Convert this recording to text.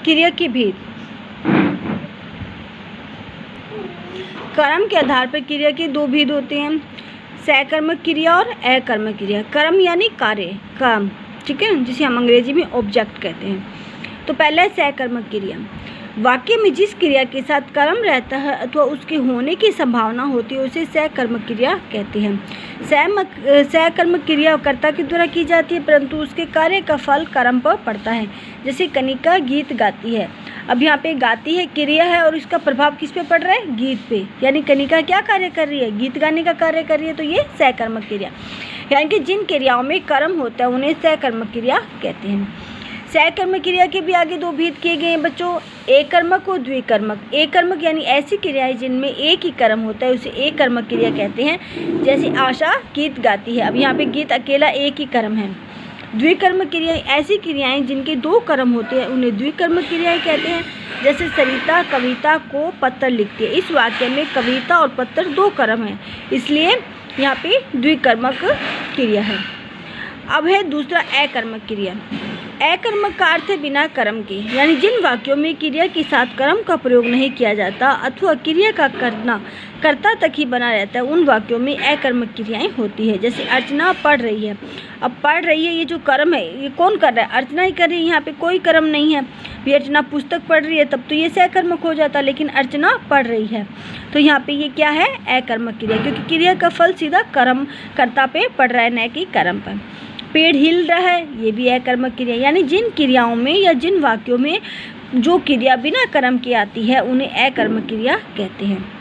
क्रिया की भेद। कर्म के आधार पर क्रिया के दो भेद होते हैं, सकर्मक क्रिया और अकर्मक क्रिया। कर्म यानी कार्य, काम, ठीक है, जिसे हम अंग्रेजी में ऑब्जेक्ट कहते हैं। तो पहला है सकर्मक क्रिया। वाक्य में जिस क्रिया के साथ कर्म रहता है अथवा उसके होने की संभावना होती है उसे सकर्मक क्रिया कहते हैं। सकर्मक क्रिया कर्ता के द्वारा की जाती है परंतु उसके कार्य का फल कर्म पर पड़ता है। जैसे कनिका गीत गाती है, अब यहाँ पे गाती है क्रिया है और इसका प्रभाव किस पे पड़ रहा है, गीत पे, यानी कनिका क्या कार्य कर रही है, गीत गाने का कार्य कर रही है। तो ये सकर्मक क्रिया, यानी कि जिन क्रियाओं में कर्म होता है उन्हें सकर्मक क्रिया कहते हैं। सकर्मक क्रिया के भी आगे दो भेद किए गए हैं बच्चों, एकर्मक और द्विकर्मक। एकर्मक यानी ऐसी क्रियाएं जिनमें एक ही कर्म होता है उसे एकर्मक क्रिया कहते हैं। जैसे आशा गीत गाती है, अब यहाँ पे गीत अकेला एक ही कर्म है। द्विकर्मक क्रियाएं ऐसी क्रियाएं जिनके दो कर्म होते हैं उन्हें द्विकर्मक क्रियाएं कहते हैं। जैसे सरिता कविता को पत्र लिखती है, इस वाक्य में कविता और पत्र दो कर्म हैं, इसलिए यहाँ पे द्विकर्मक क्रिया है। अब है दूसरा अकर्मक क्रिया। अकर्मक का अर्थ है बिना कर्म के, यानी जिन वाक्यों में क्रिया के साथ कर्म का प्रयोग नहीं किया जाता अथवा क्रिया का करना कर्ता तक ही बना रहता है, उन वाक्यों में अकर्मक क्रियाएं होती है। जैसे अर्चना पढ़ रही है, अब पढ़ रही है ये जो कर्म है ये कौन कर रहा है, अर्चना ही कर रही है, यहाँ पे कोई कर्म नहीं है। भी अर्चना पुस्तक पढ़ रही है तब तो ये सकर्मक हो जाता, लेकिन अर्चना पढ़ रही है तो यहाँ पे ये क्या है, अकर्मक क्रिया, क्योंकि क्रिया का फल सीधा कर्म कर्ता पे पड़ रहा है न कि कर्म पर। पेड़ हिल रहा है, ये भी अकर्मक क्रिया, यानी जिन क्रियाओं में या जिन वाक्यों में जो क्रिया बिना कर्म की आती है उन्हें अकर्मक क्रिया कहते हैं।